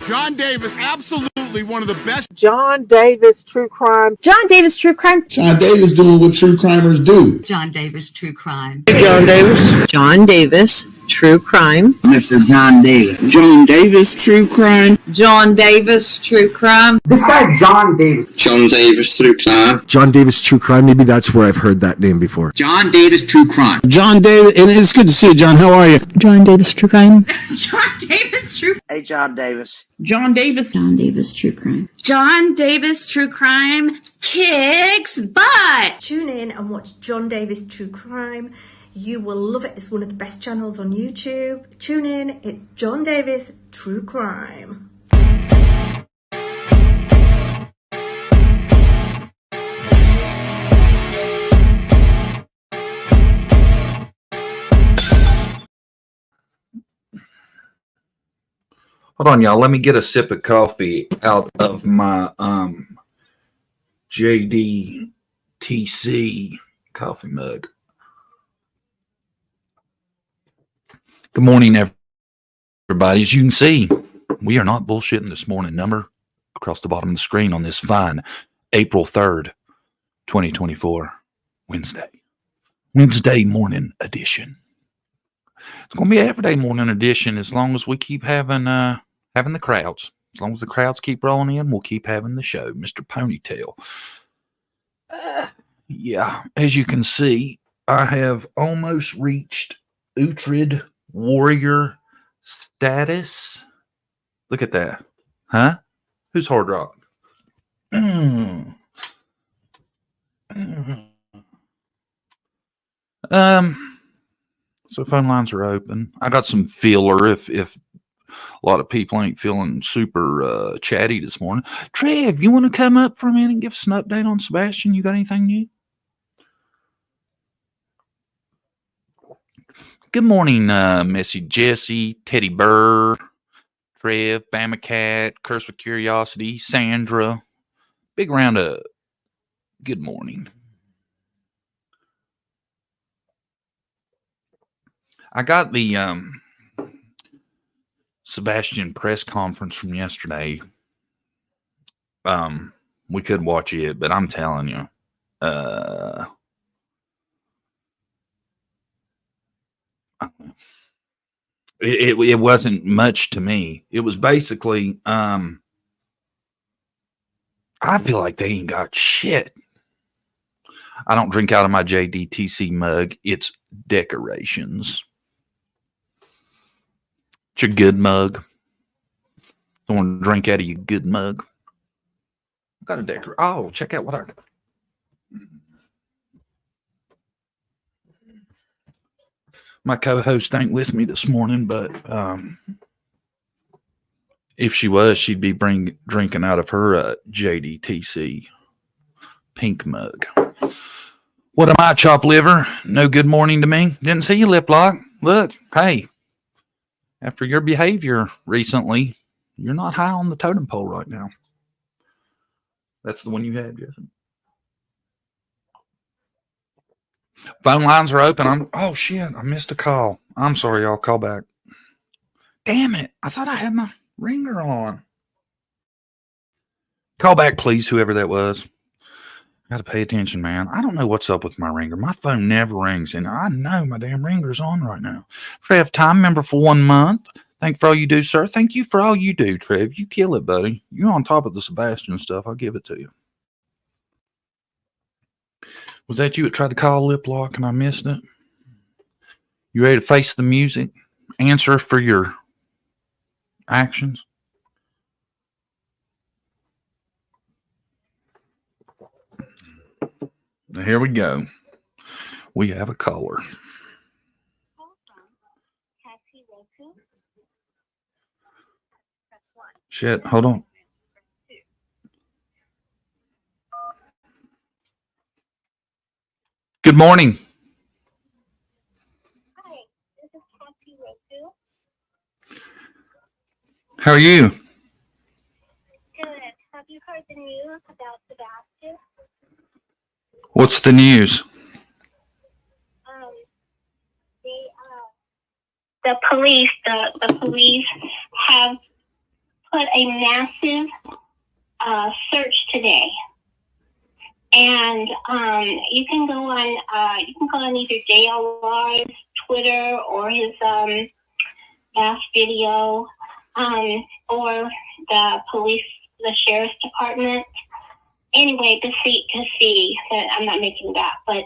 John Davis, absolutely one of the best. John Davis, True Crime. John Davis, True Crime. John Davis doing what true crimers do. John Davis, True Crime. John Davis. John Davis, True Crime. Mr. John Davis. John Davis, True Crime. John Davis, True Crime. This guy, John Davis. John Davis, True Crime. John Davis, True Crime. Maybe that's where I've heard that name before. John Davis, True Crime. John Davis, and it's good to see you, John. How are you? John Davis, True Crime. John Davis, True. Hey, John Davis. John Davis. John Davis, True Crime. John Davis, True Crime kicks butt. Tune in and watch John Davis, True Crime. You will love it. It's one of the best channels on YouTube. Tune in. It's John Davis, True Crime. Hold on, y'all. Let me get a sip of coffee out of my JDTC coffee mug. Good morning, everybody. As you can see, we are not bullshitting this morning. Number across the bottom of the screen on this fine April 3rd, 2024, Wednesday morning edition. It's going to be an everyday morning edition as long as we keep having the crowds. As long as the crowds keep rolling in, we'll keep having the show. Mr. Ponytail. Yeah, as you can see, I have almost reached Uhtred Warrior status. Look at that. Huh? Who's Hard Rock? So phone lines are open. I got some filler if a lot of people ain't feeling super chatty this morning. Trev, you want to come up for a minute and give us an update on Sebastian? You got anything new? Good morning, Missy Jessie, Teddy Burr, Trev, Bama Cat, Curse with Curiosity, Sandra. Big round of good morning. I got the Sebastian press conference from yesterday. We could watch it, but I'm telling you, it wasn't much to me. It was basically, I feel like they ain't got shit. I don't drink out of my JDTC mug. It's decorations. It's your good mug. I want to drink out of your good mug. Got a decor. Oh, check out what I got. My co-host ain't with me this morning, but if she was, she'd be drinking out of her JDTC pink mug. What am I, chop liver? No good morning to me. Didn't see you, lip lock. Look, hey. After your behavior recently, you're not high on the totem pole right now. That's the one you had, Jeff. Phone lines are open. Oh shit, I missed a call. I'm sorry, y'all. Call back. Damn it. I thought I had my ringer on. Call back, please, whoever that was. Gotta pay attention, man. I don't know what's up with my ringer. My phone never rings, and I know my damn ringer's on right now. Trev, time member for 1 month. Thank you for all you do, sir. Thank you for all you do, Trev. You kill it, buddy. You're on top of the Sebastian stuff. I'll give it to you. Was that you that tried to call Lip Lock and I missed it? You ready to face the music? Answer for your actions? Here we go. We have a caller. Shit, hold on. Good morning. Hi, this is Cassie Roku. How are you? Good. Have you heard the news about Sebastian? What's the news? The police have put a massive search today, and you can go on either JLR's Twitter or his last video, or the sheriff's department. Anyway, to see that I'm not making that, but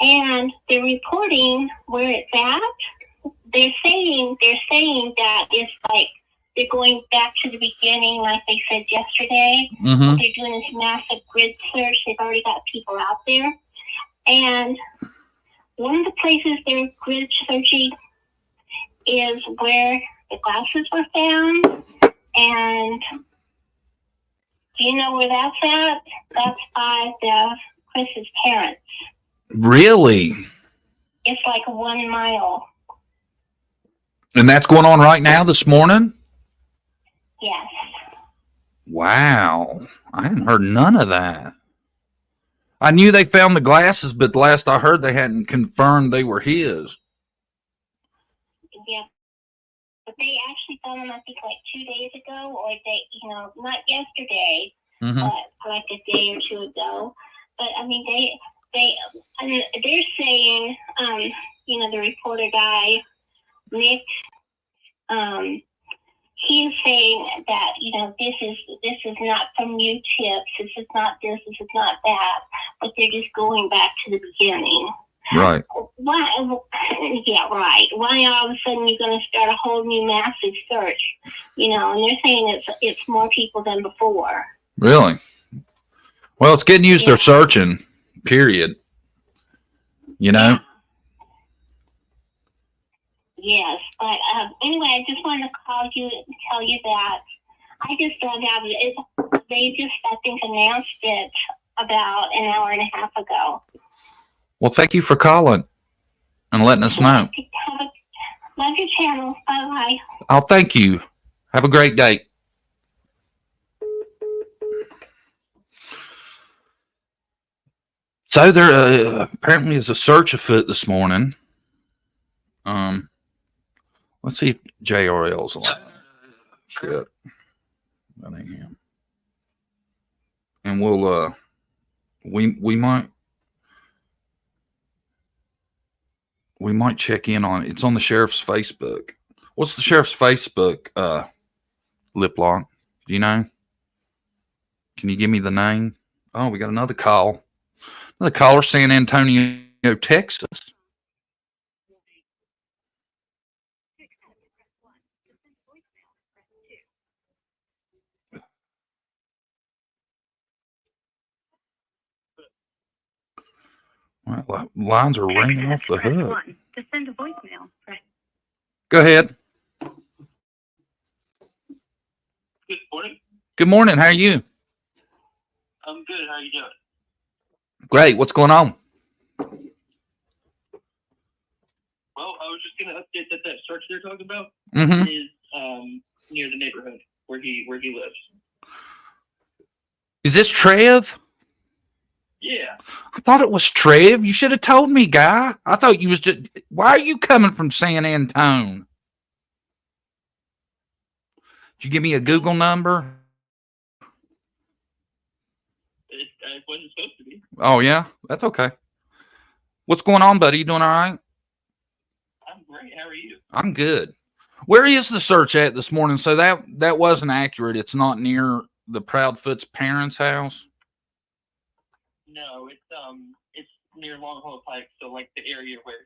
and they're reporting where it's at. They're saying that it's like they're going back to the beginning, like they said yesterday. Mm-hmm. They're doing this massive grid search. They've already got people out there, and one of the places they're grid searching is where the glasses were found. And do you know where that's at? That's by Chris's parents. Really? It's like 1 mile. And that's going on right now this morning? Yes. Wow. I hadn't heard none of that. I knew they found the glasses, but last I heard they hadn't confirmed they were his. Yeah. But they actually found them, I think, like 2 days ago, or not yesterday, but like a day or two ago. But I mean, they're saying, the reporter guy, Nick, he's saying that this is not from new tips. This is not this. This is not that. But they're just going back to the beginning. Right. Why? Yeah, right. Why all of a sudden you're going to start a whole new massive search? And they're saying it's more people than before. Really? Well, it's good news they're searching, period. Yeah. Yes, but anyway, I just wanted to call you and tell you that I just found out they just, I think, announced it about an hour and a half ago. Well, thank you for calling and letting us know. Love your channel. Bye-bye. Oh, thank you. Have a great day. So there apparently is a search afoot this morning. Let's see if JRL's alive. Shit. That ain't him. And we'll we might check in on it. It's on the sheriff's Facebook. What's the sheriff's Facebook, Lip Lock? Do you know? Can you give me the name? Oh, we got another call. Another caller, San Antonio, Texas. Well, lines are ringing off the hook. To send a voicemail. Go ahead. Good morning. Good morning. How are you? I'm good. How are you doing? Great. What's going on? Well, I was just going to update that search they're talking about is near the neighborhood where he lives. Is this Trev? Yeah. I thought it was Trev. You should have told me, guy. I thought you was just. Why are you coming from San Antone? Did you give me a Google number? It wasn't supposed to be. Oh, yeah? That's okay. What's going on, buddy? You doing all right? I'm great. How are you? I'm good. Where is the search at this morning? So that wasn't accurate. It's not near the Proudfoot's parents' house? No, it's near Long Hollow Pike, so like the area where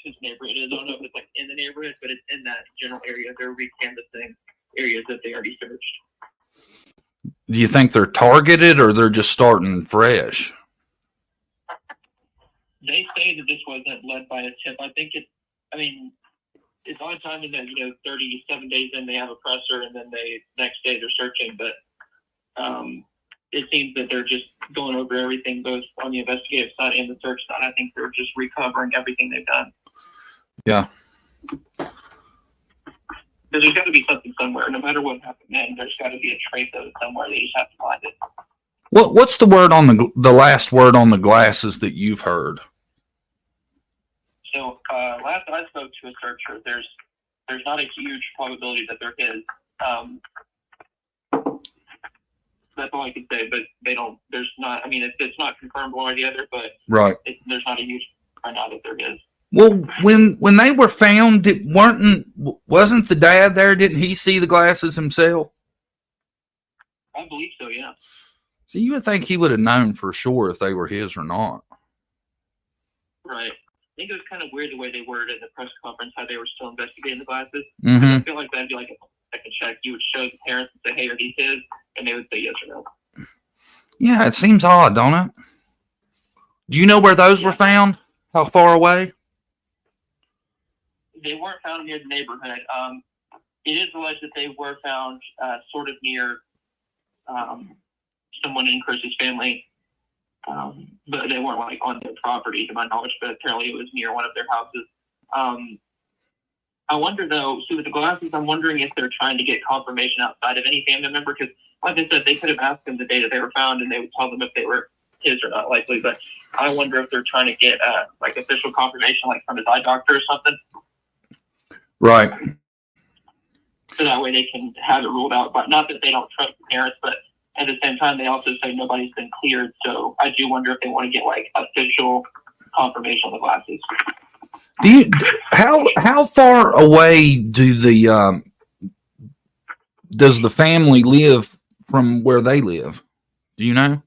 his neighborhood is. I don't know if it's like in the neighborhood, but it's in that general area. They're recanvassing areas that they already searched. Do you think they're targeted or they're just starting fresh? They say that this wasn't led by a tip. I think it's odd timing that 37 days in they have a presser and then next day they're searching, but it seems that they're just going over everything both on the investigative side and the search side. I think they're just recovering everything they've done. Yeah. Because there's got to be something somewhere. No matter what happened then, there's got to be a trace of it somewhere. They just have to find it. What's the word on the last word on the glasses that you've heard? So last I spoke to a searcher, there's not a huge probability that they're his. That's all I can say. But they don't. There's not. I mean, it's not confirmed one or the other. But Right. There's not a huge right now that there is. Well, when they were found, wasn't the dad there? Didn't he see the glasses himself? I believe so. Yeah. So you would think he would have known for sure if they were his or not. Right. I think it was kind of weird the way they worded in the press conference how they were still investigating the glasses. Mm-hmm. I feel like that'd be like a second check. You would show the parents and say, "Hey, are these his?" And they would say yes or no. Yeah, it seems odd, don't it? Do you know where those were found? How far away? They weren't found near the neighborhood. It is alleged that they were found sort of near someone in Chris's family, but they weren't like on their property, to my knowledge. But apparently, it was near one of their houses. I wonder though. See, with the glasses, I'm wondering if they're trying to get confirmation outside of any family member, because, like I said, they could have asked them the day that they were found, and they would tell them if they were his or not, likely. But I wonder if they're trying to get like official confirmation, like from his eye doctor or something. Right. So that way they can have it ruled out. But not that they don't trust the parents, but at the same time, they also say nobody's been cleared. So I do wonder if they want to get like official confirmation on the glasses. How far away does the family live from where they live? Do you know?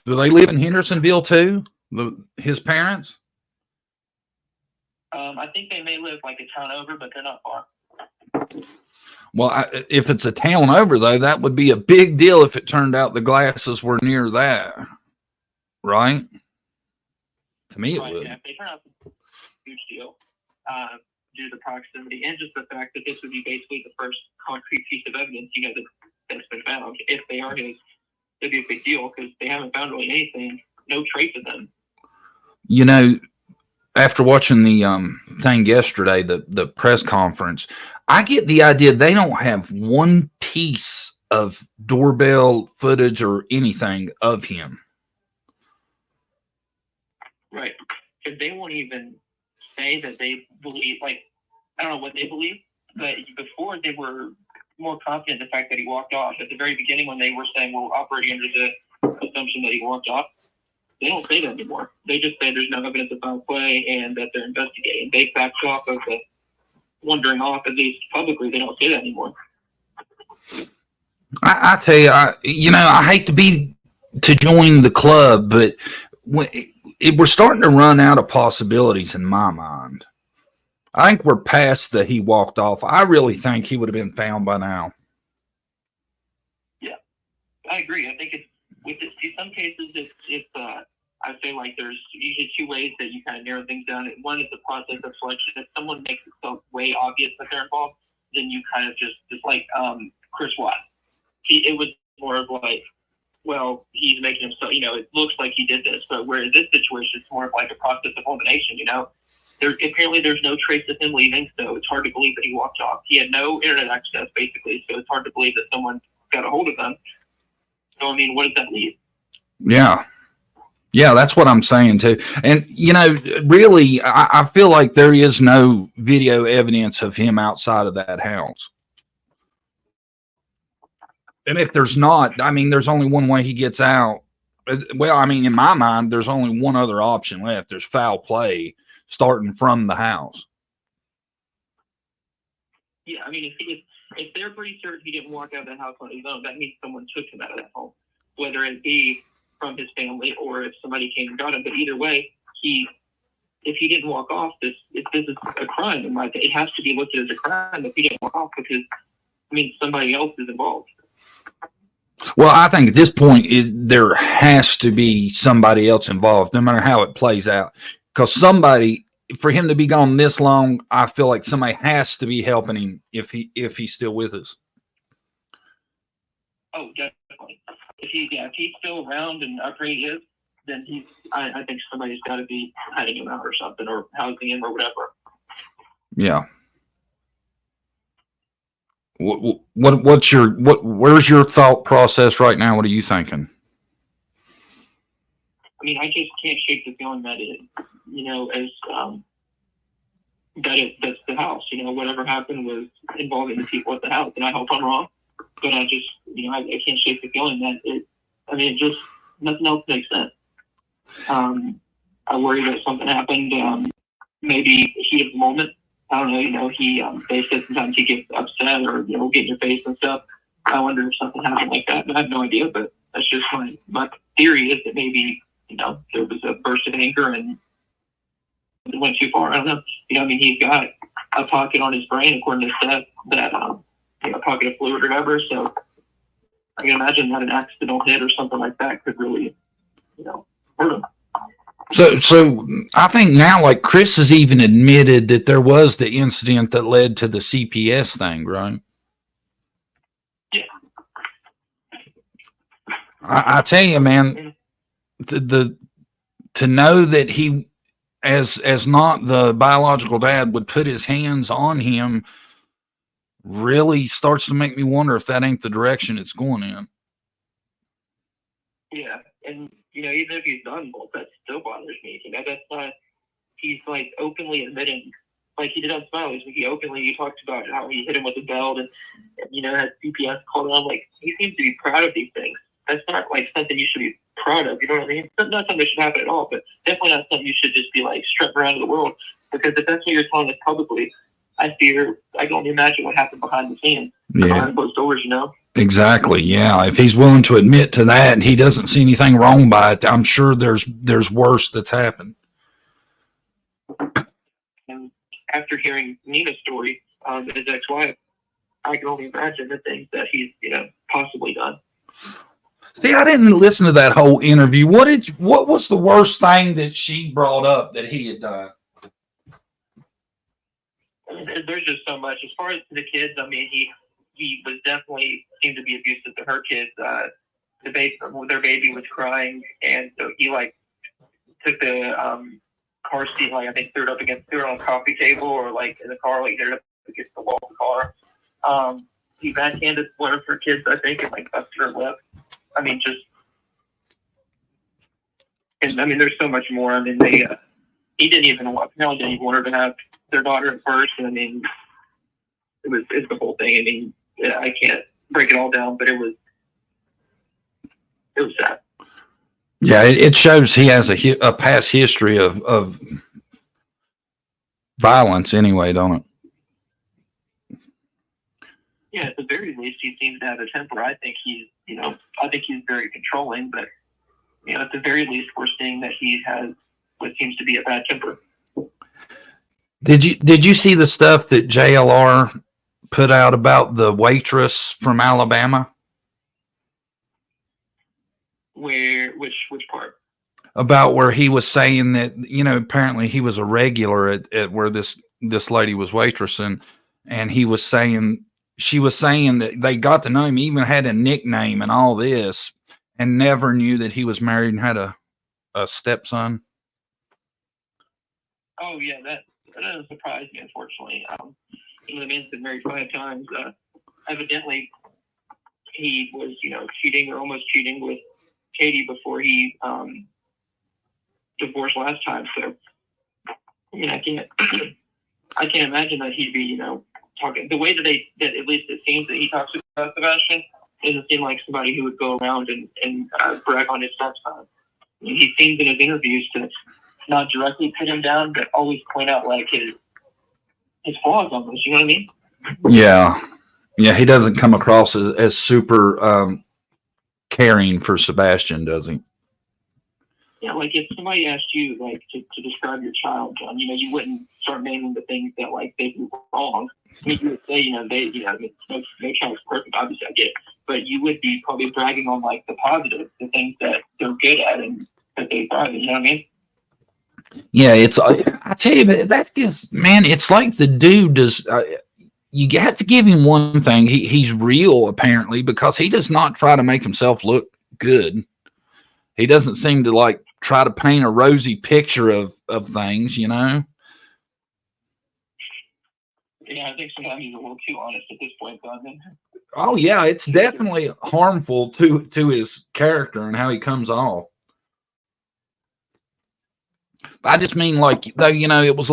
Do they live in Hendersonville too? His parents? I think they may live like a town over, but they're not far. Well, if it's a town over, though, that would be a big deal if it turned out the glasses were near that. Right? To me, it would. Yeah, if they turn out a huge deal due to the proximity and just the fact that this would be basically the first concrete piece of evidence, that's been found. If they are his, it'd be a big deal because they haven't found really anything, no trace of them. After watching the thing yesterday, the press conference, I get the idea they don't have one piece of doorbell footage or anything of him. Right. Because they won't even say that they believe, like, I don't know what they believe, but before they were more confident in the fact that he walked off. At the very beginning when they were saying we're operating under the assumption that he walked off, they don't say that anymore. They just say there's no evidence of foul play and that they're investigating. They backed off of the wandering off, at least publicly. They don't say that anymore. I tell you, I hate to join the club, but we're starting to run out of possibilities in my mind. I think we're past the he walked off. I really think he would have been found by now. Yeah, I agree. I think in some cases, I feel like there's usually two ways that you kind of narrow things down. One is the process of selection. If someone makes it so way obvious that they're involved, then you kind of just like Chris Watt. It was more of like, well, he's making himself, it looks like he did this, but whereas this situation, it's more of like a process of elimination, Apparently there's no trace of him leaving, so it's hard to believe that he walked off. He had no internet access, basically, so it's hard to believe that someone got a hold of him. So, what does that leave? Yeah. Yeah, that's what I'm saying, too. And, really, I feel like there is no video evidence of him outside of that house. And if there's not, there's only one way he gets out. Well, in my mind, there's only one other option left. There's foul play starting from the house. Yeah, if they're pretty certain he didn't walk out of that house on his own, that means someone took him out of that home, whether it be from his family or if somebody came and got him. But either way, if he didn't walk off, this is a crime. In my opinion, it has to be looked at as a crime if he didn't walk off because somebody else is involved. Well, I think at this point there has to be somebody else involved, no matter how it plays out. Because for him to be gone this long, I feel like somebody has to be helping him if he's still with us. Oh, definitely. If he's still around and up where he is, then I think somebody's got to be hiding him out or something, or housing him or whatever. Yeah. Where's your thought process right now? What are you thinking? I just can't shake the feeling that that's the house. Whatever happened was involving the people at the house, and I hope I'm wrong. but I just, I can't shake the feeling that nothing else makes sense. I worry that something happened, maybe heat of the moment. I don't know, they said sometimes he gets upset or, get in your face and stuff. I wonder if something happened like that. I have no idea, but that's just my theory is that maybe, there was a burst of anger and it went too far. I don't know. He's got a pocket on his brain, according to Seth, that, a pocket of fluid or whatever. So I can imagine that an accidental hit or something like that could really, hurt him. So I think now, like, Chris has even admitted that there was the incident that led to the CPS thing, right? Yeah. I tell you, man, the to know that he, as not the biological dad, would put his hands on him really starts to make me wonder if that ain't the direction it's going in. Yeah, and even if he's done both, that still bothers me. That's not. He's like openly admitting, like he did on Smileys. He talked about how he hit him with a belt and had CPS called on. Like, he seems to be proud of these things. That's not like something you should be proud of. You know what I mean? It's not something that should happen at all, but definitely not something you should just be like strutting around to the world. Because if that's what you're telling us publicly, I can only imagine what happened behind the scenes, behind closed doors. Exactly. Yeah. If he's willing to admit to that and he doesn't see anything wrong by it, I'm sure there's worse that's happened. And after hearing Nina's story, his ex-wife, I can only imagine the things that he's, possibly done. See, I didn't listen to that whole interview. What was the worst thing that she brought up that he had done? There's just so much. As far as the kids, he was definitely seemed to be abusive to her kids. Their baby was crying, and so he took the car seat, I think threw it on a coffee table or in the car, threw it up against the wall of the car. He backhanded one of her kids, I think, and busted her lip. There's so much more. He didn't even want her to have their daughter at first. It's the whole thing. I can't break it all down, but it was sad. Yeah, it shows he has a past history of violence anyway, don't it? Yeah, at the very least, he seems to have a temper. I think he's very controlling, but at the very least, we're seeing that he has what seems to be a bad temper. Did you see the stuff that JLR put out about the waitress from Alabama? Which part? About where he was saying that, apparently he was a regular at where this lady was waitressing, and she was saying that they got to know him, he even had a nickname and all this, and never knew that he was married and had a stepson. Oh yeah, that doesn't surprise me, unfortunately. The man's been married 5 times. Evidently, he was, cheating or almost cheating with Katie before he divorced last time. So, I can't imagine that he'd be, talking the way that at least it seems that he talks about Sebastian. Doesn't seem like somebody who would go around and brag on his stepson. He seems in his interviews to not directly put him down, but always point out his flaws almost. You know what I mean? Yeah. He doesn't come across as super caring for Sebastian, does he? Yeah, if somebody asked you to describe your child, John, you wouldn't start naming the things that they do wrong. You would say, no child's perfect, obviously I get it, but you would be probably bragging on the positive, the things that they're good at and that they thrive. You know what I mean? Yeah, I tell you, that gives, man, it's like the dude does. You have to give him one thing. He's real, apparently, because he does not try to make himself look good. He doesn't seem to try to paint a rosy picture of things, Yeah, I think sometimes he's a little too honest at this point, Don. Oh yeah, it's definitely harmful to his character and how he comes off. I just mean it was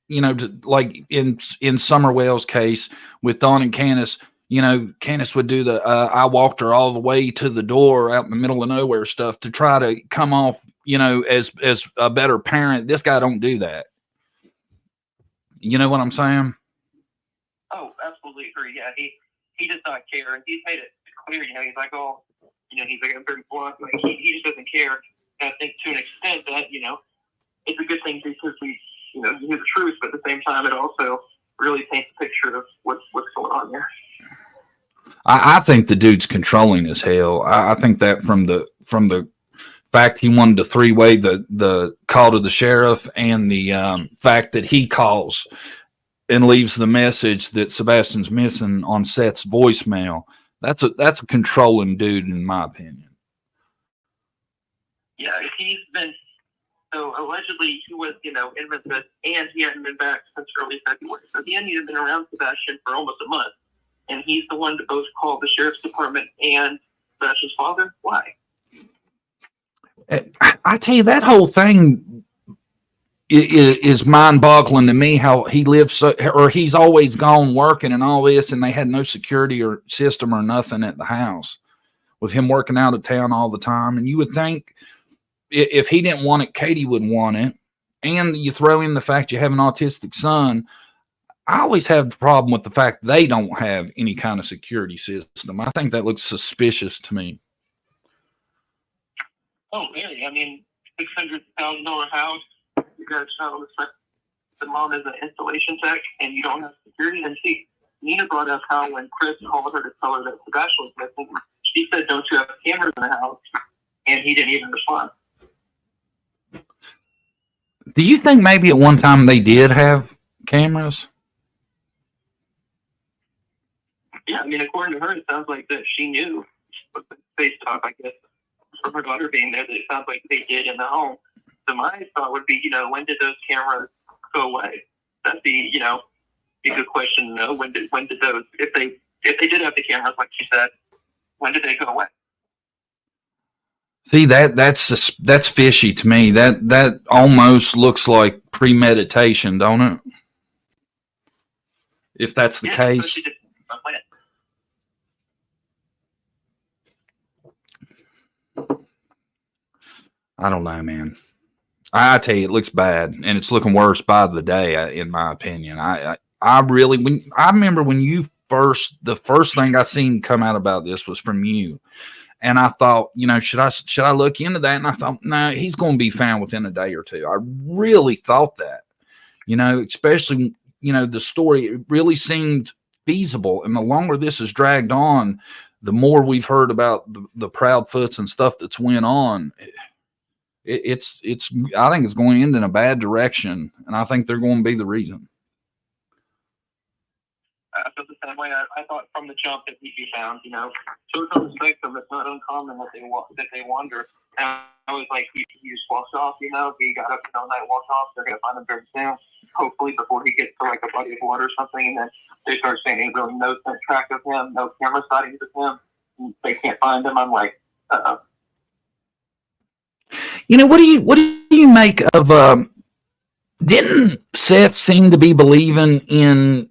in Summerwell's case with Dawn and Candace, You know, Candace would do the I walked her all the way to the door out in the middle of nowhere stuff to try to come off, you know, as a better parent. This guy don't do that. You know what I'm saying? Oh, absolutely agree. Yeah, he does not care, and he's made it clear. You know, he's like, oh, you know, he's like, I'm very blunt. Like he just doesn't care. And I think to an extent that, you know, it's a good thing because we, you know, hear the truth, but at the same time, it also really paints a picture of what's going on there. I think the dude's controlling as hell. I think that from the fact he wanted to three-way the call to the sheriff, and the fact that he calls and leaves the message that Sebastian's missing on Seth's voicemail. That's a controlling dude, in my opinion. Yeah, he's been, so allegedly he was, you know, in Memphis, and he hadn't been back since early February. So he hadn't even been around Sebastian for almost a month. And he's the one to both call the sheriff's department and Sebastian's father. Why? I tell you, that whole thing is mind-boggling to me, how he lives so, or he's always gone working and all this, and they had no security or system or nothing at the house with him working out of town all the time. And you would think if he didn't want it, Katie would want it. And you throw in the fact you have an autistic son. I always have the problem with the fact they don't have any kind of security system. I think that looks suspicious to me. Oh, very. I mean, $600,000 house. You got a child with the mom is an installation tech, and you don't have security. And Nina brought up how when Chris called her to tell her that Sebastian was missing, she said, "Don't you have cameras in the house?" And he didn't even respond. Do you think maybe at one time they did have cameras? Yeah, I mean, according to her, it sounds like that she knew, based off, I guess, from her daughter being there, that it sounds like they did in the home. So my thought would be, you know, when did those cameras go away? That'd be, you know, a good question to know. When did those, if they did have the cameras, like she said, when did they go away? See, that's fishy to me. That almost looks like premeditation, don't it? If that's the case. I don't know, man. I tell you, it looks bad, and it's looking worse by the day, in my opinion. I remember when the first thing I seen come out about this was from you, and I thought, you know, should I look into that? And I thought, no, he's going to be found within a day or two. I really thought that, you know, especially, you know, the story, it really seemed feasible, and the longer this is dragged on, the more we've heard about the Proudfoots and stuff that's went on. It's I think it's going to end in a bad direction, and I think they're going to be the reason. I feel the same way. I thought from the jump that he'd be found. You know, so from the spectrum, it's not uncommon that they wander. And I was like, he just walks off. You know, he got up all night, walked off. They're gonna find him very soon, hopefully before he gets to like a body of water or something. And then they start saying ain't really no track of him, no camera sightings of him. They can't find him. I'm like, You know, what do you make of didn't Seth seem to be believing in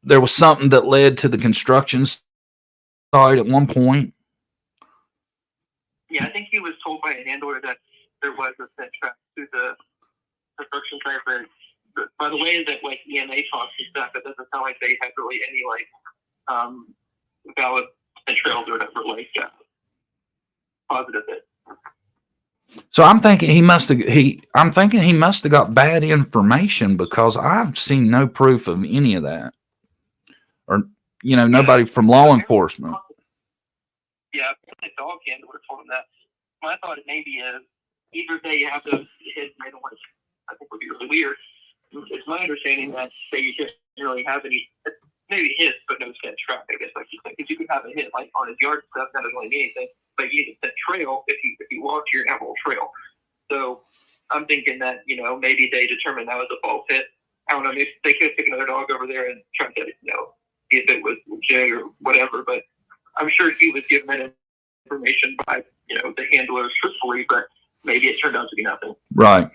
there was something that led to the construction site at one point? Yeah, I think he was told by a handler that there was a set track to the construction site, but by the way that like EMA talks and stuff, it doesn't sound like they had really any like valid trails or whatever, like positive it. So I'm thinking he must have got bad information, because I've seen no proof of any of that, or you know, nobody from law enforcement. Yeah, the dog handler told him that. My thought maybe is either they have those hits made on, which I think would be really weird. It's my understanding that they didn't really have any, maybe hits, but no set track, I guess, like you said, because you could have a hit like on his yard stuff, that doesn't really mean anything. But you need a set trail. If you walk, you're gonna have a little trail. So I'm thinking that, you know, maybe they determined that was a false hit. I don't know. Maybe they could take another dog over there and try to, you know, see if it was legit or whatever. But I'm sure he was given that information by, you know, the handlers truthfully. But maybe it turned out to be nothing. Right.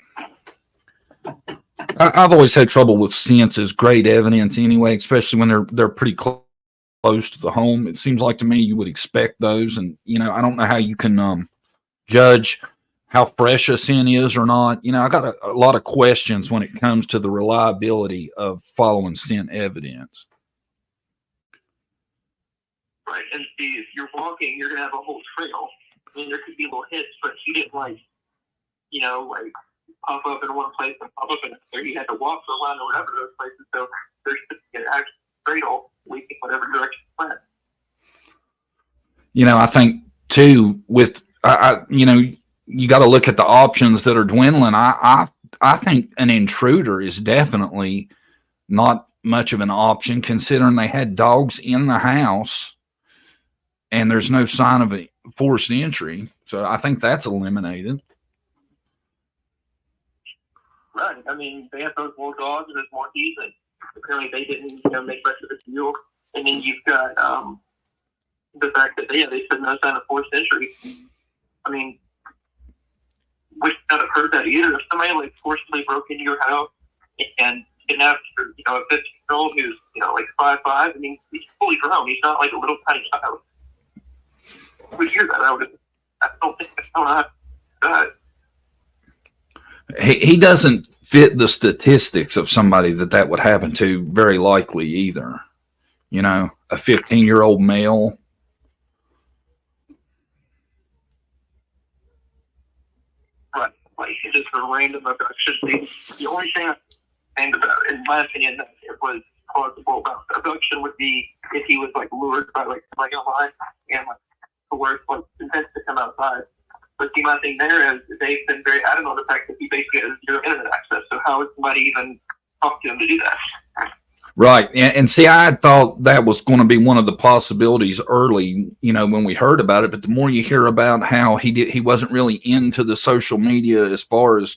I've always had trouble with sense as great evidence anyway, especially when they're pretty close close to the home. It seems like to me you would expect those. And, I don't know how you can judge how fresh a scent is or not. I got a lot of questions when it comes to the reliability of following scent evidence. Right, and see, if you're walking, you're going to have a whole trail. I mean, there could be little hits, but you didn't, like pop up in one place and pop up in another. You had to walk around or whatever those places. So there's just an actual trail leaking whatever direction you went. I think too with you got to look at the options that are dwindling. I think an intruder is definitely not much of an option, considering they had dogs in the house and there's no sign of a forced entry. So I think that's eliminated. Right. I mean, they have those more dogs and there's more keys, and apparently they didn't, make much of a deal. And then you've got the fact that they said no sign of forced entry. I mean, we haven't heard that either. If somebody forcibly broke into your house and kidnapped, a 15-year-old who's 5'5", I mean, he's fully grown. He's not like a little tiny child. We hear that. I don't know how to do that. He doesn't fit the statistics of somebody that would happen to very likely either. A 15-year-old male. Right. It's just a random abduction. The only thing I think about, in my opinion, that it was plausible about the abduction would be if he was lured by somebody online and coerced intent to come outside. But see, my thing there is they've been very adamant on the fact that he basically has zero internet access. So how would somebody even talk to him to do that? Right. And see, I thought that was going to be one of the possibilities early, when we heard about it. But the more you hear about how he wasn't really into the social media as far as,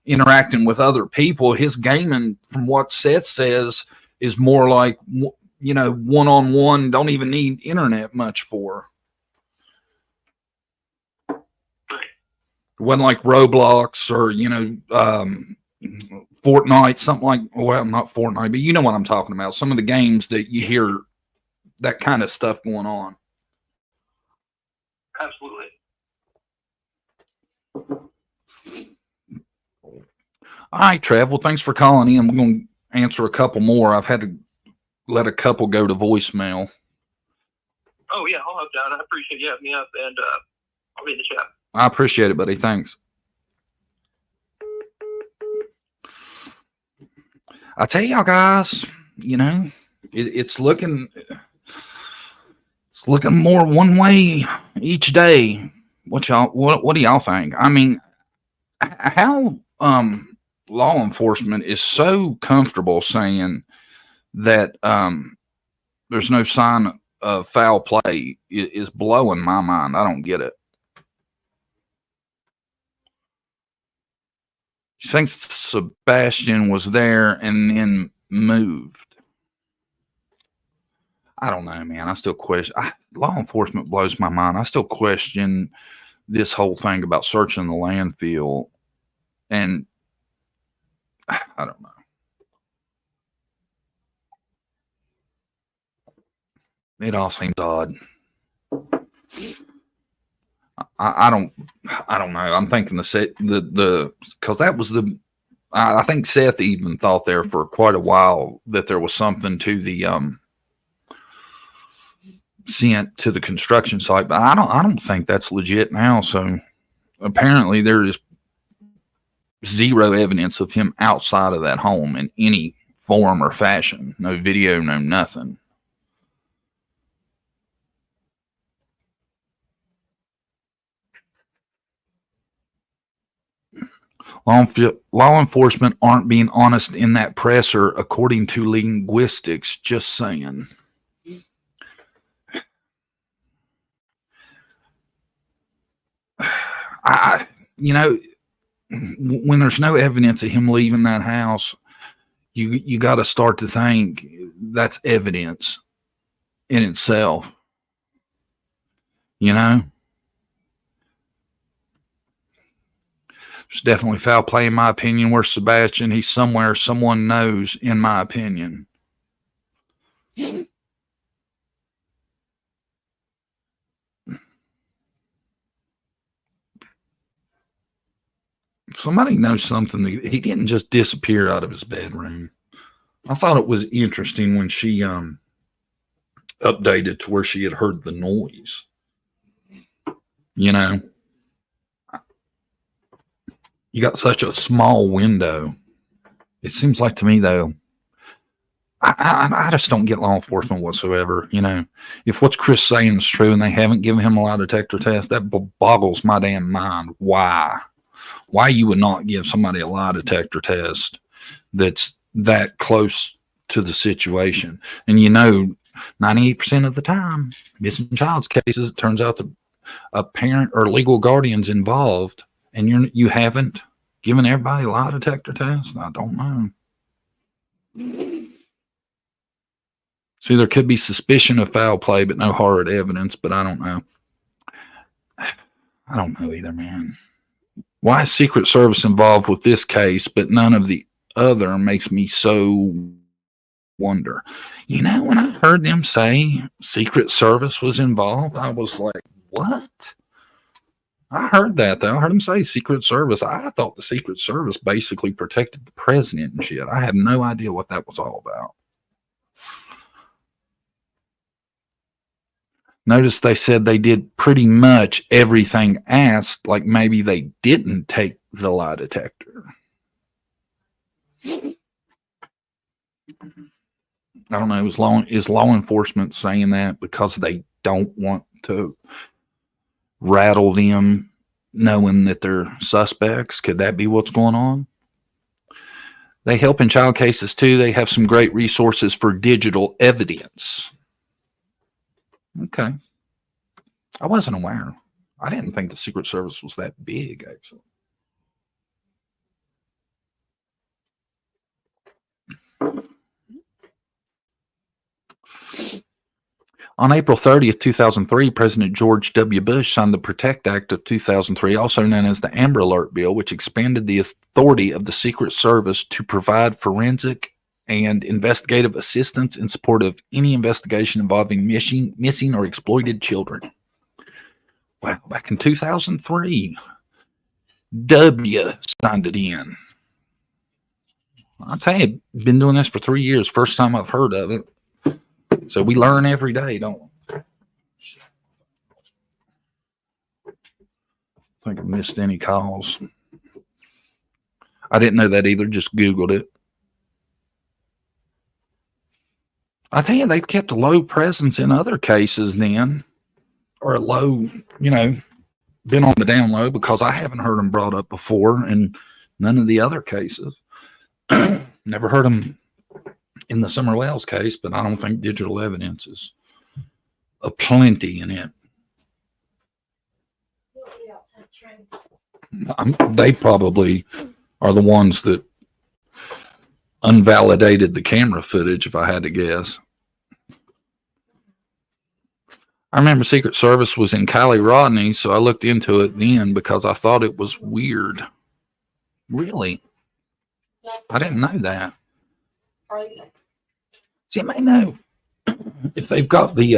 interacting with other people, his gaming, from what Seth says, is more like, one-on-one, don't even need internet much for. It wasn't like Roblox or, Fortnite, something like, well, not Fortnite, but you know what I'm talking about. Some of the games that you hear that kind of stuff going on. Absolutely. All right, Trev. Well, thanks for calling in. We're going to answer a couple more. I've had to let a couple go to voicemail. Oh, yeah, I'll hop down. I appreciate you having me up, and I'll be in the chat. I appreciate it, buddy. Thanks. I tell y'all guys, it's looking more one way each day. What do y'all think? I mean, how law enforcement is so comfortable saying that there's no sign of foul play is blowing my mind. I don't get it. She thinks Sebastian was there and then moved. I don't know, man. I still question. Law enforcement blows my mind. I still question this whole thing about searching the landfill. And I don't know. It all seems odd. I don't know. I'm thinking because that was I think Seth even thought there for quite a while that there was something to the sent to the construction site, but I don't think that's legit now. So apparently there is zero evidence of him outside of that home in any form or fashion. No video, no nothing. Law enforcement aren't being honest in that presser, according to linguistics. Just saying. When there's no evidence of him leaving that house, you got to start to think that's evidence in itself. There's definitely foul play, in my opinion. Where's Sebastian? He's somewhere someone knows, in my opinion. somebody knows something. He didn't just disappear out of his bedroom. I thought it was interesting when she updated to where she had heard the noise. You know, you got such a small window. It seems like to me, though, I just don't get law enforcement whatsoever. You know, if what's Chris saying is true and they haven't given him a lie detector test, that boggles my damn mind. Why you would not give somebody a lie detector test that's that close to the situation? And you know, 98% of the time, missing child's cases, it turns out that a parent or legal guardian's involved, and you haven't given everybody a lie detector test. I don't know. See, there could be suspicion of foul play, but no hard evidence. But I don't know. I don't know either, man. Why is Secret Service involved with this case, but none of the other, makes me so wonder. You know, when I heard them say Secret Service was involved, I was like, what? I heard that, though. I heard them say Secret Service. I thought the Secret Service basically protected the president and shit. I had no idea what that was all about. Notice they said they did pretty much everything asked, like maybe they didn't take the lie detector. I don't know. Is law enforcement saying that because they don't want to rattle them knowing that they're suspects? Could that be what's going on? They help in child cases too. They have some great resources for digital evidence. Okay. I wasn't aware. I didn't think the Secret Service was that big, actually. On April 30th, 2003, President George W. Bush signed the PROTECT Act of 2003, also known as the Amber Alert Bill, which expanded the authority of the Secret Service to provide forensic and investigative assistance in support of any investigation involving missing or exploited children. Wow, back in 2003, W signed it in. I'll tell you, been doing this for 3 years. First time I've heard of it. So we learn every day, don't we? I think I missed any calls. I didn't know that either. Just Googled it. I tell you, they've kept a low presence in other cases then, or a low, you know, been on the down low, because I haven't heard them brought up before in none of the other cases. Never heard them in the Summer Wells case, but I don't think digital evidence is aplenty in it. They probably are the ones that unvalidated the camera footage, if I had to guess. I remember Secret Service was in Kylie Rodney, so I looked into it then because I thought it was weird. Really? I didn't know that. See, I may know if they've got the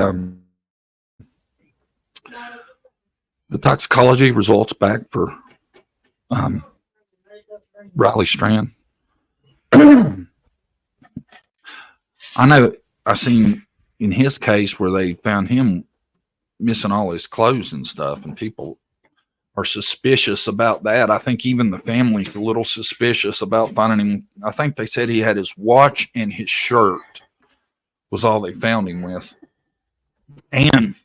toxicology results back for Riley Strand. I know I seen in his case where they found him missing all his clothes and stuff, and people are suspicious about that. I think even the family's a little suspicious about finding him. I think they said he had his watch and his shirt was all they found him with. And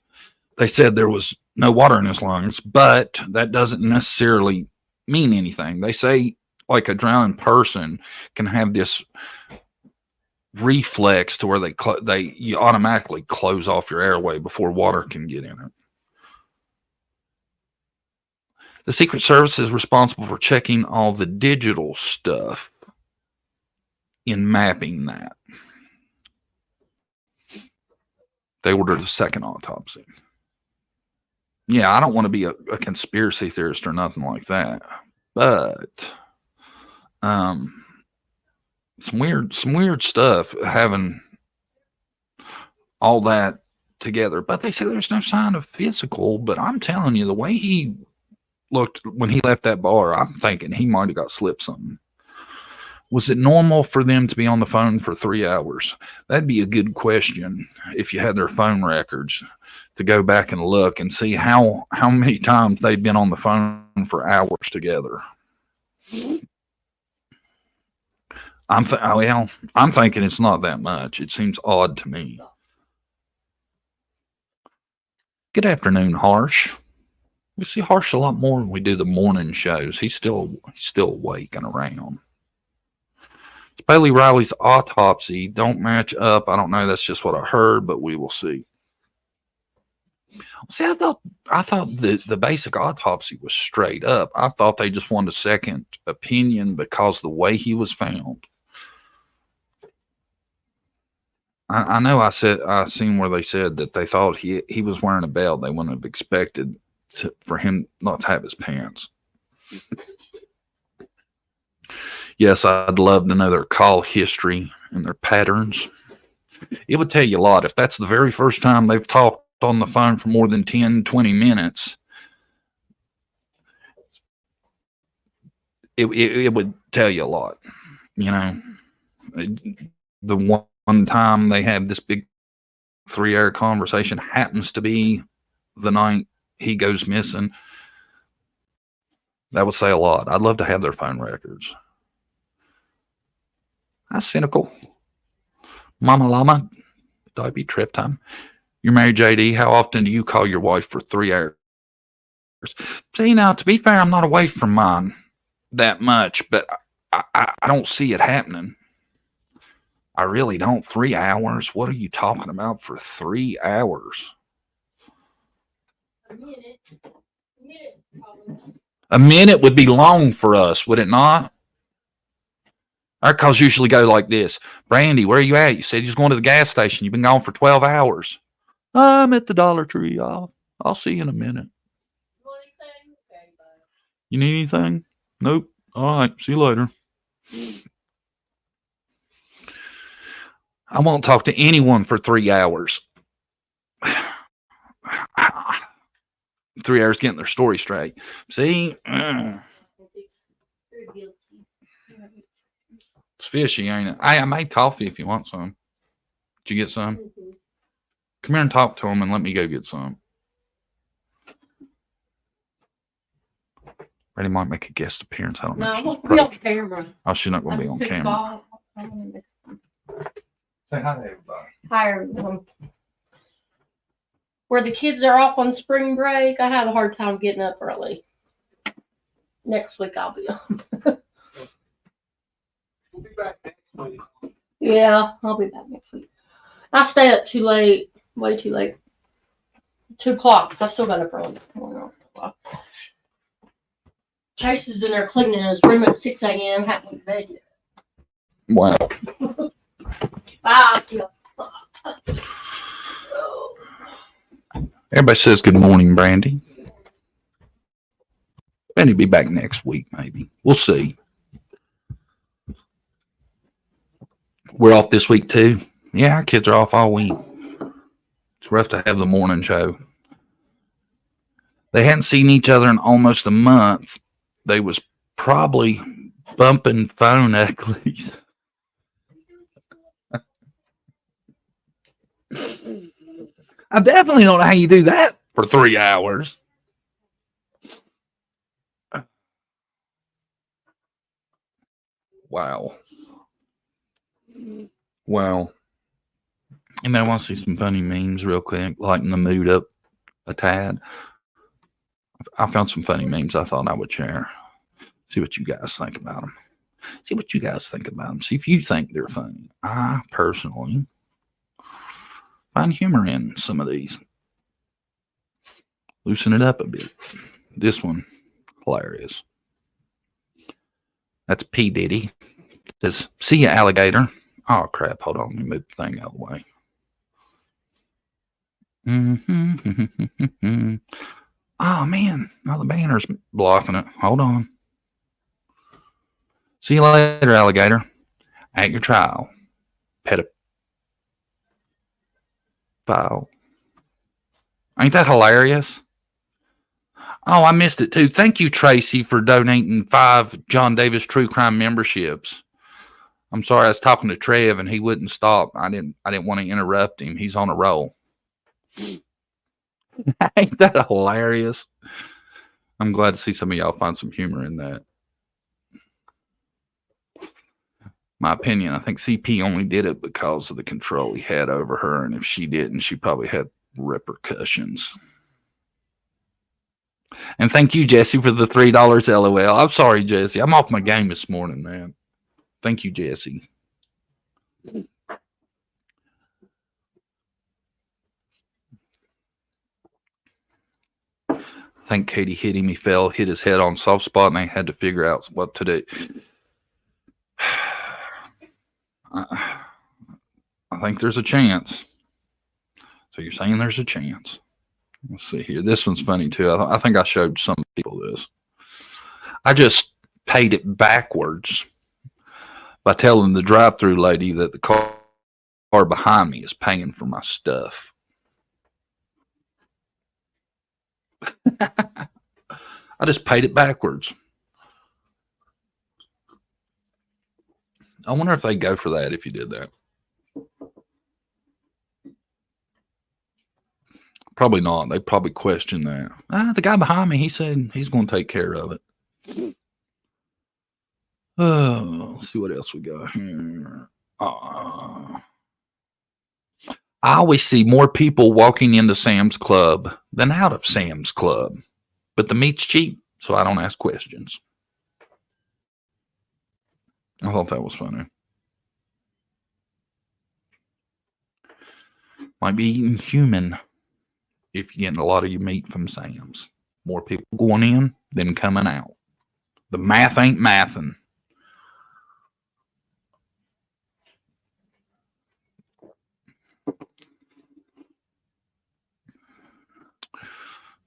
they said there was no water in his lungs, but that doesn't necessarily mean anything. They say like a drowning person can have this reflex to where you automatically close off your airway before water can get in it. The Secret Service is responsible for checking all the digital stuff in mapping that. They ordered a second autopsy. Yeah, I don't want to be a conspiracy theorist or nothing like that, but some weird stuff having all that together. But they say there's no sign of physical, but I'm telling you, the way he looked when he left that bar. I'm thinking he might have got slipped something. Was it normal for them to be on the phone for 3 hours? That'd be a good question if you had their phone records to go back and look and see how many times they've been on the phone for hours together. I'm thinking it's not that much. It seems odd to me. Good afternoon, Harsh. We see Harsh a lot more when we do the morning shows. He's still awake and around. Bailey Riley's autopsy don't match up. I don't know. That's just what I heard, but we will see. See, I thought the basic autopsy was straight up. I thought they just wanted a second opinion because the way he was found. I know I seen where they said that they thought he was wearing a belt. They wouldn't have expected for him not to have his pants. Yes, I'd love to know their call history and their patterns. It would tell you a lot. If that's the very first time they've talked on the phone for more than 10, 20 minutes, it would tell you a lot. You know, the one time they have this big 3-hour conversation happens to be the night he goes missing. That would say a lot. I'd love to have their phone records. That's cynical. Mama Llama, Diaby trip time. You're married, JD. How often do you call your wife for 3 hours? See, now, to be fair, I'm not away from mine that much, but I don't see it happening. I really don't. 3 hours? What are you talking about for 3 hours? A minute would be long for us, would it not? Our calls usually go like this. Brandy, where are you at? You said you was going to the gas station. You've been gone for 12 hours. I'm at the Dollar Tree. I'll see you in a minute. You need anything? Nope. All right. See you later. I won't talk to anyone for 3 hours. 3 hours getting their story straight. See? It's fishy, ain't it? I made coffee if you want some. Did you get some? Come here and talk to him and let me go get some. Ready might make a guest appearance. I don't know. No, I'm going to be on camera. Oh, she's not going to be on camera. Say hi to everybody. Hi, everyone. Where the kids are off on spring break, I have a hard time getting up early. Next week I'll be on. We'll be back next week. Yeah, I'll be back next week. I stayed up too late, way too late. 2 o'clock. I still got up early. Chase is in there cleaning his room at 6 a.m. Haven't went to bed yet. Wow. Bye. Everybody says good morning, Brandy. Brandy will be back next week, maybe. We'll see. We're off this week, too. Yeah, our kids are off all week. It's rough to have the morning show. They hadn't seen each other in almost a month. They was probably bumping phone uglies. I definitely don't know how you do that for 3 hours. Wow. Wow. You may want to see some funny memes real quick, lighten the mood up a tad. I found some funny memes I thought I would share. See what you guys think about them. See what you guys think about them. See if you think they're funny. I personally find humor in some of these. Loosen it up a bit. This one, hilarious. That's P. Diddy. It says, see ya, alligator. Oh, crap. Hold on. Let me move the thing out of the way. Oh, man. Now the banner's blocking it. Hold on. See you later, alligator. At your trial. Pedophile. Ain't that hilarious? Oh, I missed it too. Thank you, Tracy, for donating 5 John Davis True Crime memberships. I'm sorry, I was talking to Trev and he wouldn't stop. I didn't want to interrupt him. He's on a roll. Ain't that hilarious? I'm glad to see some of y'all find some humor in that. My opinion, I think CP only did it because of the control he had over her, and if she didn't, she probably had repercussions. And thank you, Jesse, for the $3 LOL. I'm sorry, Jesse. I'm off my game this morning, man. Thank you, Jesse. I think Katie hit him. He fell, hit his head on soft spot, and they had to figure out what to do. I think there's a chance. So you're saying there's a chance. Let's see here. This one's funny, too. I think I showed some people this. I just paid it backwards by telling the drive-through lady that the car behind me is paying for my stuff. I just paid it backwards. I wonder if they'd go for that if you did that. Probably not. They probably question that. The guy behind me, he said he's going to take care of it. Let's see what else we got here. I always see more people walking into Sam's Club than out of Sam's Club. But the meat's cheap, so I don't ask questions. I thought that was funny. Might be eating human if you're getting a lot of your meat from Sam's. More people going in than coming out. The math ain't mathing.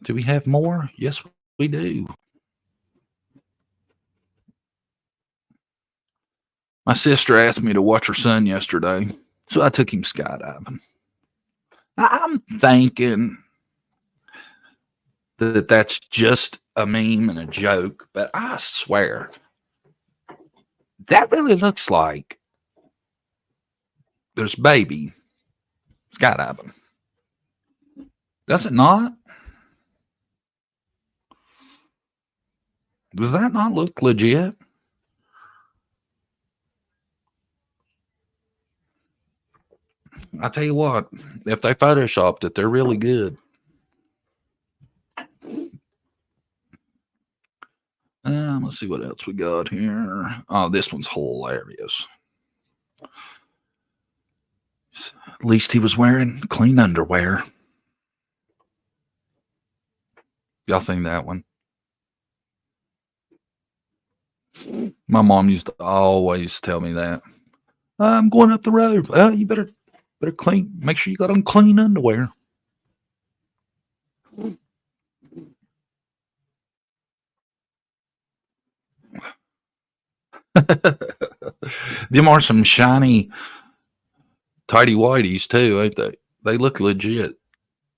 Do we have more? Yes, we do. My sister asked me to watch her son yesterday, so I took him skydiving. I'm thinking that that's just a meme and a joke, but I swear that really looks like there's baby skydiving. Does it not? Does that not look legit? I tell you what, if they photoshopped it, they're really good. Let's see what else we got here. Oh, this one's hilarious. At least he was wearing clean underwear. Y'all seen that one? My mom used to always tell me that. I'm going up the road. You better clean. Make sure you got on clean underwear. Them are some shiny tidy whities too, ain't they? They look legit.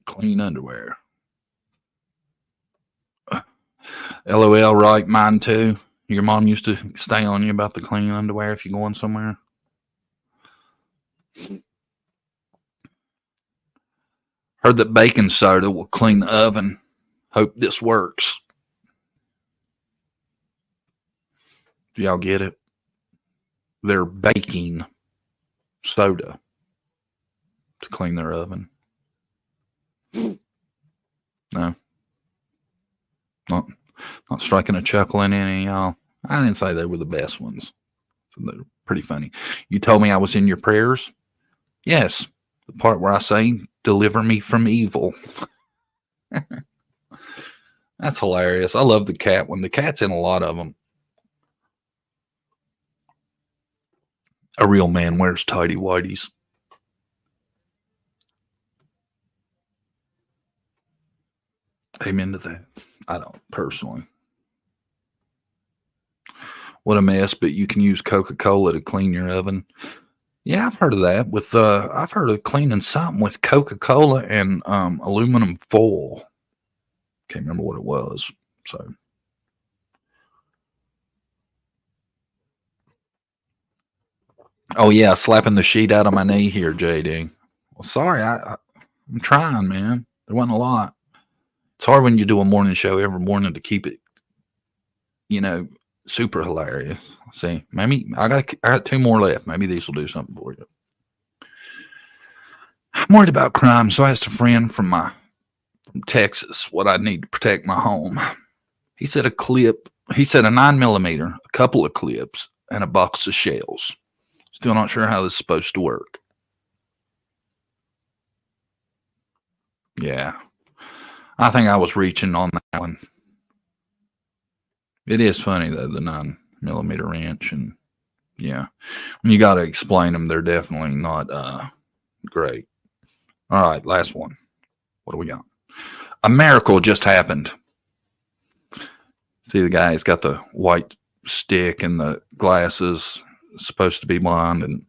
Clean underwear. LOL, right? Mine too. Your mom used to stay on you about the clean underwear if you're going somewhere. Heard that baking soda will clean the oven. Hope this works. Do y'all get it? They're baking soda to clean their oven. No. Not striking a chuckle in any of y'all. I didn't say they were the best ones. So they're pretty funny. You told me I was in your prayers? Yes. The part where I say, deliver me from evil. That's hilarious. I love the cat one. The cat's in a lot of them. A real man wears tidy whities. Amen to that. I don't personally. What a mess, but you can use Coca-Cola to clean your oven. Yeah, I've heard of that. I've heard of cleaning something with Coca-Cola and aluminum foil. Can't remember what it was. So. Oh yeah, slapping the sheet out of my knee here, JD. Well, sorry, I'm trying, man. There wasn't a lot. It's hard when you do a morning show every morning to keep it, super hilarious. See, maybe I got 2 more left. Maybe these will do something for you. I'm worried about crime, so I asked a friend from Texas what I need to protect my home. He said a 9mm, a couple of clips, and a box of shells. Still not sure how this is supposed to work. Yeah. I think I was reaching on that one. It is funny, though, the 9mm wrench. And, yeah, when you got to explain them, they're definitely not great. All right, last one. What do we got? A miracle just happened. See the guy, he's got the white stick and the glasses, supposed to be blind, and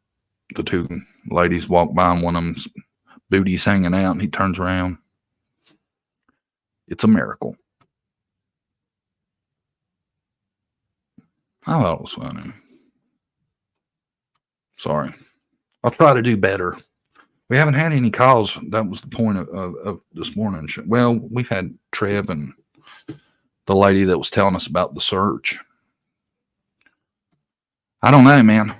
the 2 ladies walk by and one of them's booty's hanging out, and he turns around. It's a miracle. I thought it was funny. Sorry. I'll try to do better. We haven't had any calls. That was the point of this morning. Well, we've had Trev and the lady that was telling us about the search. I don't know, man.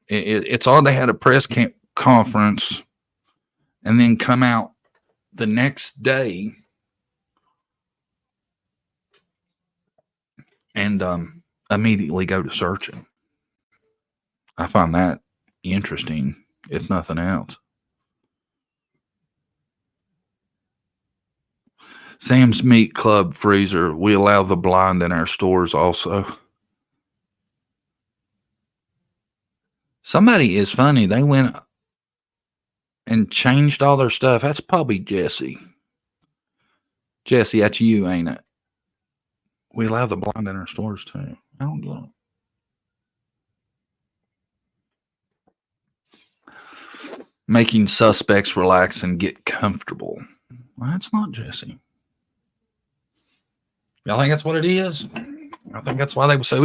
It's odd they had a press conference and then come out the next day and immediately go to searching. I find that interesting, if nothing else. Sam's Meat Club freezer. We allow the blind in our stores also. Somebody is funny. They went and changed all their stuff. That's probably Jesse. Jesse, that's you, ain't it? We allow the blind in our stores too. I don't get it. Making suspects relax and get comfortable. Well, that's not Jesse. Y'all think that's what it is? I think that's why they would say,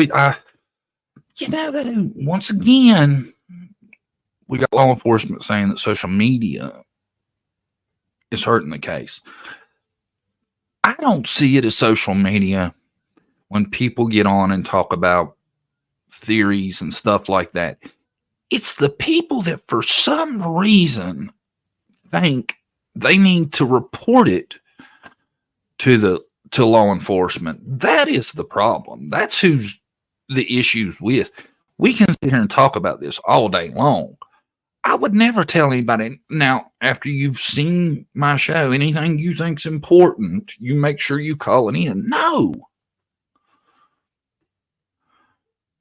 once again, we got law enforcement saying that social media is hurting the case. I don't see it as social media when people get on and talk about theories and stuff like that. It's the people that for some reason think they need to report it to law enforcement. That is the problem. That's who's the issues with. We can sit here and talk about this all day long. I would never tell anybody, now, after you've seen my show, anything you think's important, you make sure you call it in. No.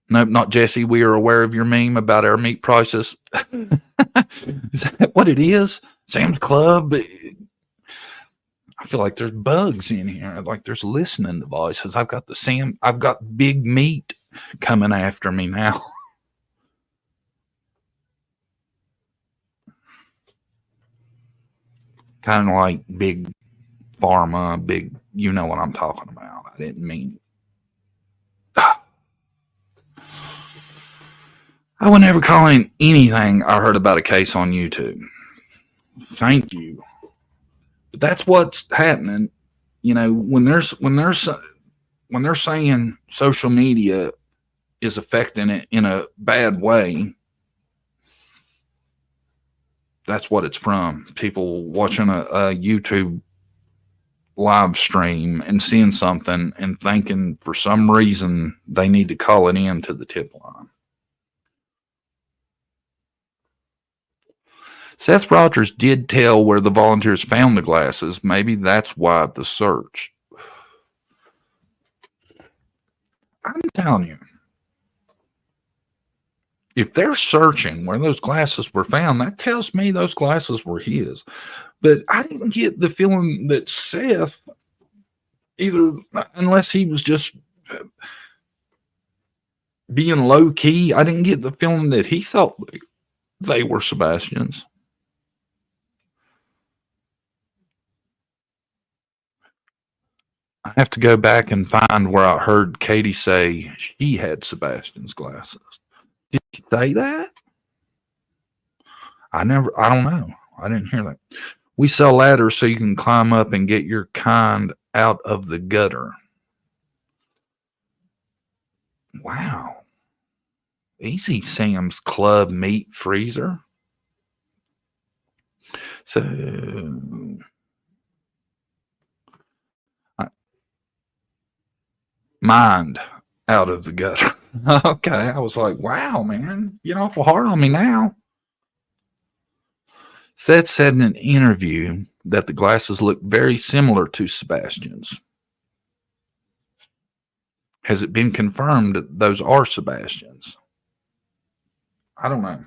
Nope, not Jesse. We are aware of your meme about our meat prices. Is that what it is? Sam's Club? I feel like there's bugs in here. Like there's listening devices. I've got Big Meat coming after me now. Kind of like Big Pharma, you know what I'm talking about. I didn't mean. I would never call in anything I heard about a case on YouTube. Thank you. But that's what's happening. You know, when they're saying social media is affecting it in a bad way, that's what it's from. People watching a YouTube live stream and seeing something and thinking for some reason they need to call it in to the tip line. Seth Rogers did tell where the volunteers found the glasses. Maybe that's why the search. I'm telling you, if they're searching where those glasses were found, that tells me those glasses were his. But I didn't get the feeling that Seth, either, unless he was just being low key, I didn't get the feeling that he thought they were Sebastian's. I have to go back and find where I heard Katie say she had Sebastian's glasses. Did she say that? I don't know. I didn't hear that. We sell ladders so you can climb up and get your kind out of the gutter. Wow. Easy Sam's Club meat freezer. So, mind out of the gutter. Okay. I was like, wow, man, you're awful hard on me now. Seth said in an interview that the glasses look very similar to Sebastian's. Has it been confirmed that those are Sebastian's? I don't know.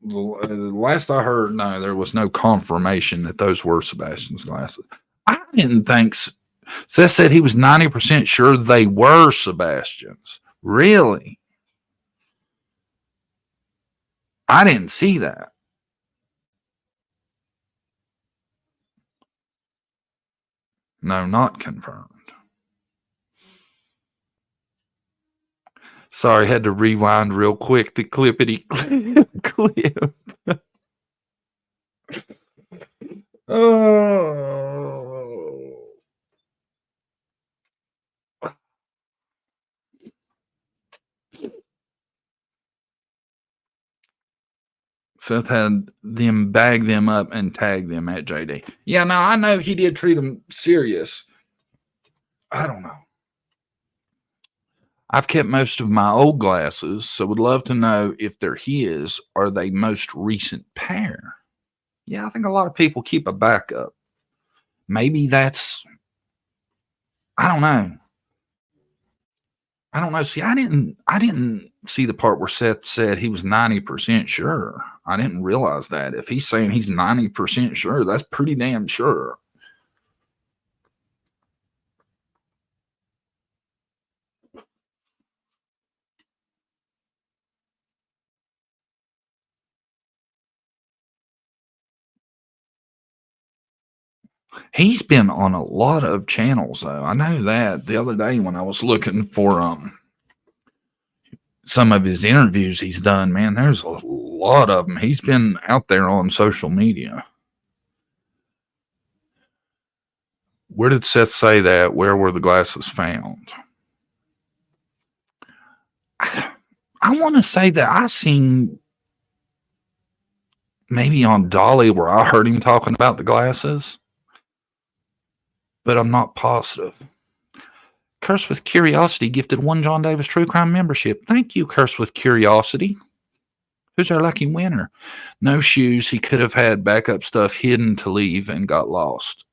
The last I heard, no, there was no confirmation that those were Sebastian's glasses. I didn't think. Seth said he was 90% sure they were Sebastian's. Really? I didn't see that. No, not confirmed. Sorry, had to rewind real quick to clippity clip. Oh. Seth had them bag them up and tag them at JD. Yeah, now I know he did treat them serious. I don't know. I've kept most of my old glasses, so would love to know if they're his or they most recent pair. Yeah, I think a lot of people keep a backup. Maybe that's, I don't know. See, I didn't see the part where Seth said he was 90% sure. I didn't realize that. If he's saying he's 90% sure, that's pretty damn sure. He's been on a lot of channels, though. I know that. The other day when I was looking for some of his interviews he's done, man, there's a lot of them. He's been out there on social media. Where did Seth say that? Where were the glasses found? I want to say that I seen maybe on Dolly where I heard him talking about the glasses, but I'm not positive. Curse with Curiosity gifted one John Davis True Crime membership. Thank you, Curse with Curiosity. Who's our lucky winner? No shoes. He could have had backup stuff hidden to leave and got lost.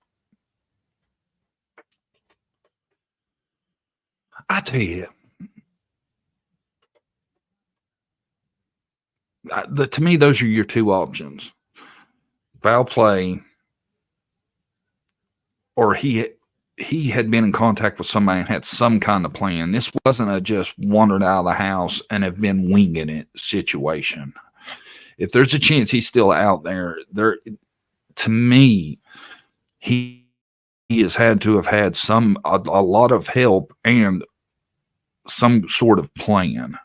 I tell you, to me, those are your two options. Foul play, or he had been in contact with somebody and had some kind of plan. This wasn't a just wandered out of the house and have been winging it situation. If there's a chance he's still out there, to me, he has had to have had a lot of help and some sort of plan.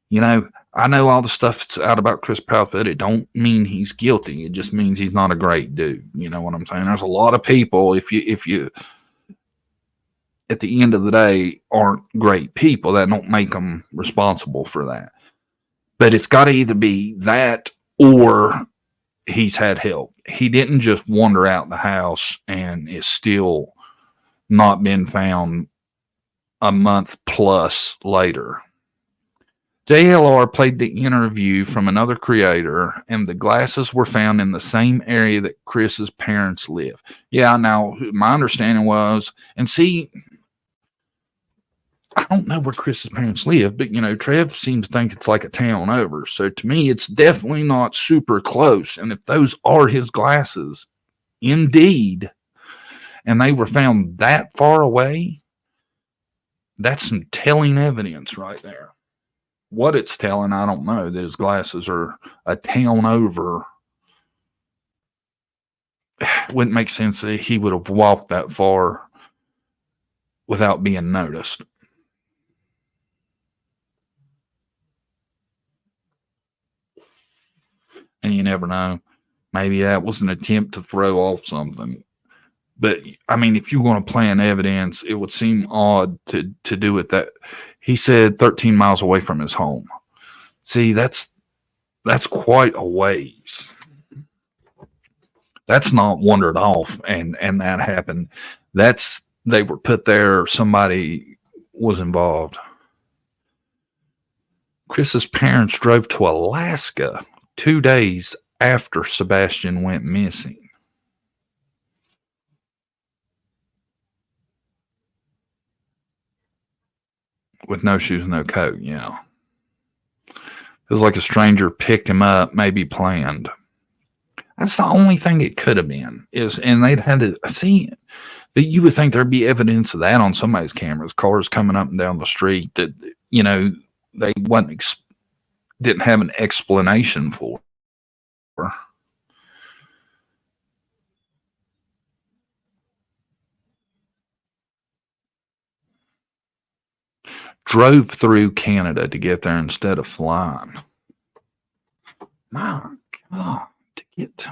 You know, I know all the stuff that's out about Chris Proudfoot. It don't mean he's guilty. It just means he's not a great dude. You know what I'm saying? There's a lot of people, if you at the end of the day aren't great people, that don't make them responsible for that. But it's got to either be that or he's had help. He didn't just wander out the house and is still not been found a month plus later. JLR played the interview from another creator, and the glasses were found in the same area that Chris's parents live. Yeah, now, my understanding was, and see, I don't know where Chris's parents live, but, you know, Trev seems to think it's like a town over. So to me, it's definitely not super close. And if those are his glasses, indeed, and they were found that far away, that's some telling evidence right there. What it's telling, I don't know. That his glasses are a town over. Wouldn't make sense that he would have walked that far without being noticed. And you never know. Maybe that was an attempt to throw off something. But I mean, if you're going to plant evidence, it would seem odd to do it. That he said 13 miles away from his home. See, that's quite a ways. That's not wandered off and that happened. They were put there. Somebody was involved. Chris's parents drove to Alaska 2 days after Sebastian went missing. With no shoes, no coat, yeah. Feels like a stranger picked him up, maybe planned. That's the only thing it could have been. And they'd had to see it. But you would think there'd be evidence of that on somebody's cameras, cars coming up and down the street that, they didn't have an explanation for. Drove through Canada to get there instead of flying. My God, to get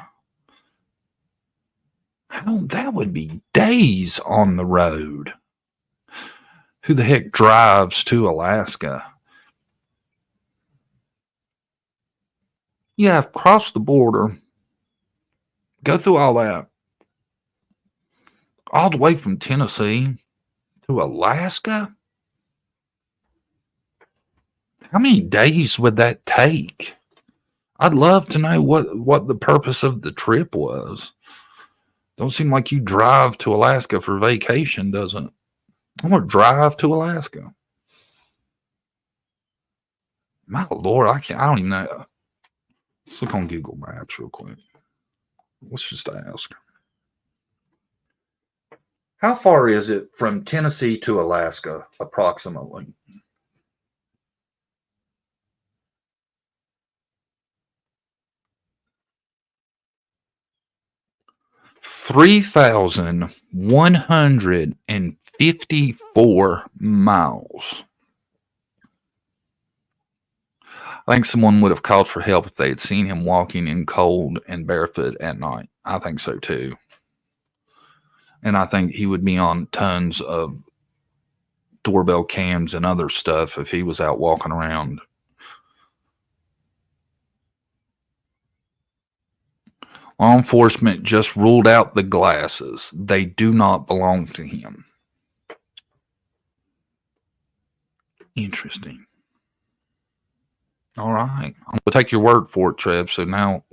that would be days on the road. Who the heck drives to Alaska? Yeah, cross the border, go through all that, all the way from Tennessee to Alaska. How many days would that take? I'd love to know what the purpose of the trip was. Don't seem like you drive to Alaska for vacation, doesn't it? I'm going to drive to Alaska. My Lord, I don't even know. Let's look on Google Maps real quick. Let's just ask. How far is it from Tennessee to Alaska, approximately? 3,154 miles. I think someone would have called for help if they had seen him walking in cold and barefoot at night. I think so too. And I think he would be on tons of doorbell cams and other stuff if he was out walking around. Law enforcement just ruled out the glasses. They do not belong to him. Interesting. All right. I'm going to take your word for it, Trev. So now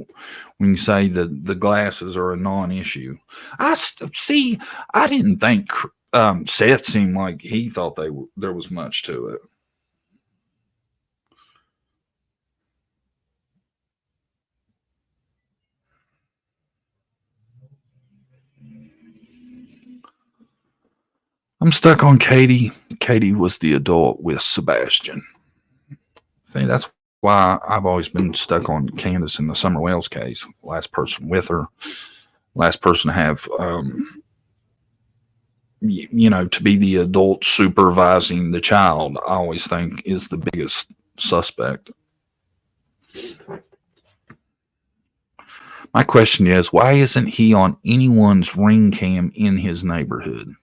when you say that the glasses are a non-issue, I didn't think Seth seemed like he thought there was much to it. I'm stuck on Katie. Katie was the adult with Sebastian. See, that's why I've always been stuck on Candace in the Summer Wells case. Last person with her. Last person to have, to be the adult supervising the child, I always think is the biggest suspect. My question is, why isn't he on anyone's ring cam in his neighborhood?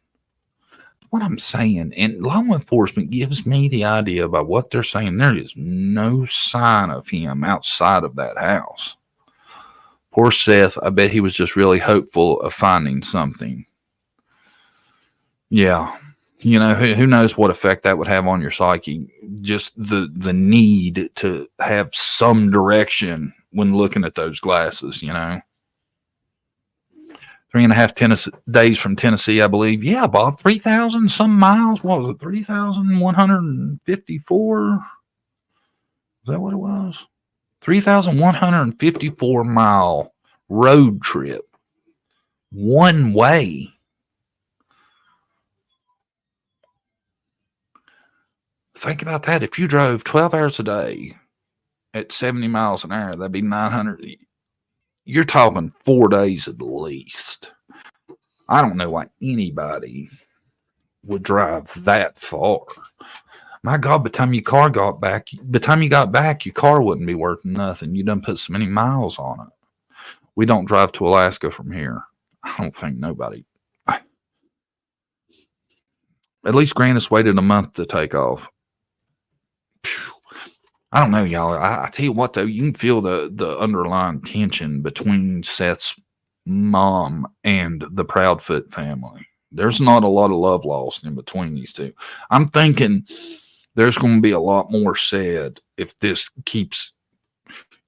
What I'm saying, and law enforcement gives me the idea by what they're saying, there is no sign of him outside of that house. Poor Seth, I bet he was just really hopeful of finding something. Yeah, who knows what effect that would have on your psyche. Just the need to have some direction when looking at those glasses, 3.5 days from Tennessee, I believe. Yeah, Bob, 3,000 some miles. What was it? 3,154? Is that what it was? 3,154 mile road trip. One way. Think about that. If you drove 12 hours a day at 70 miles an hour, that'd be 900. You're talking 4 days at least. I don't know why anybody would drive that far. My God, by the time you got back, your car wouldn't be worth nothing. You done put so many miles on it. We don't drive to Alaska from here. I don't think nobody. At least Grandis waited a month to take off. I don't know, y'all. I tell you what, though, you can feel the underlying tension between Seth's mom and the Proudfoot family. There's not a lot of love lost in between these two. I'm thinking there's going to be a lot more said if this keeps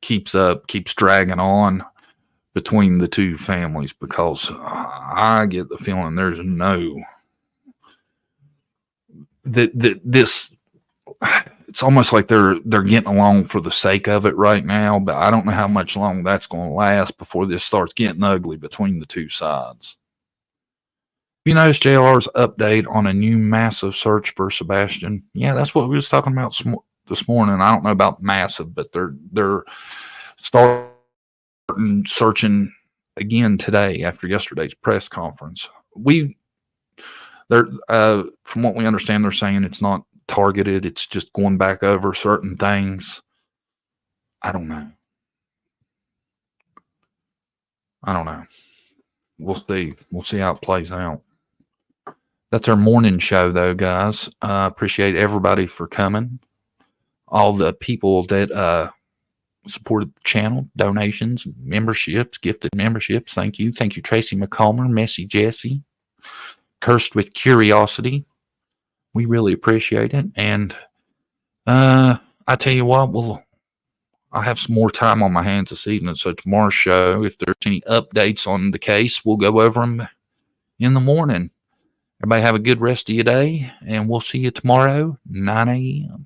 dragging on between the two families, because I get the feeling there's this. It's almost like they're getting along for the sake of it right now, but I don't know how much longer that's going to last before this starts getting ugly between the two sides. You notice JLR's update on a new massive search for Sebastian? Yeah, that's what we was talking about this morning. I don't know about massive, but they're starting searching again today after yesterday's press conference. From what we understand, they're saying it's not targeted. It's just going back over certain things. I don't know. We'll see. We'll see how it plays out. That's our morning show, though, guys. Appreciate everybody for coming. All the people that supported the channel, donations, memberships, gifted memberships. Thank you. Thank you, Tracy McComber, Messy Jesse, Cursed with Curiosity. We really appreciate it. And I tell you what, I have some more time on my hands this evening. So tomorrow's show, if there's any updates on the case, we'll go over them in the morning. Everybody have a good rest of your day, and we'll see you tomorrow, 9 a.m.